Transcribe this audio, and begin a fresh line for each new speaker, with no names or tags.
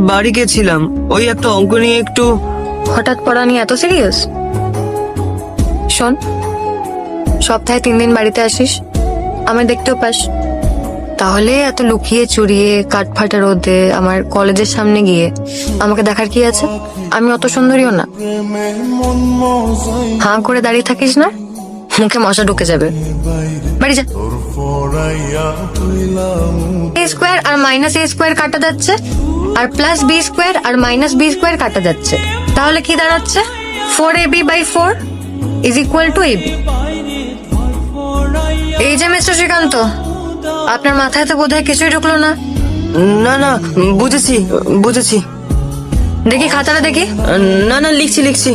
বাড়ি গেছিলাম, ওই একটা অঙ্ক নিয়ে একটু।
হঠাৎ পড়া নিয়ে এত সিরিয়াস? শোন, সপ্তাহে 3 দিন বাড়িতে আসিস, আমায় দেখতেও পাস। তাহলে এত লুকিয়ে চুরিয়ে কাঠফাটা রোদে আমার কলেজের সামনে গিয়ে আমাকে দেখার কি আছে? আমি অত সুন্দরীও না। হাঁ করে দাঁড়িয়ে থাকিস না, মুখে মশা ঢুকে যাবে। বাড়ি যা। এ স্কোয়ার আর মাইনাস এ স্কোয়ার কাটা যাচ্ছে, আর প্লাস বি স্কোয়ার আর মাইনাস বি স্কোয়ার কাটা যাচ্ছে। তাহলে কি দাঁড়াচ্ছে? 4ab/4 is equal to ab। এই যে মিস্টার শ্রীকান্ত, আপনার মাথায় তো বোধহয় কিছুই ঢুকলো না।
না না, বুঝেছি বুঝেছি।
দেখি খাতাটা দেখি।
না না, লিখছি লিখছি।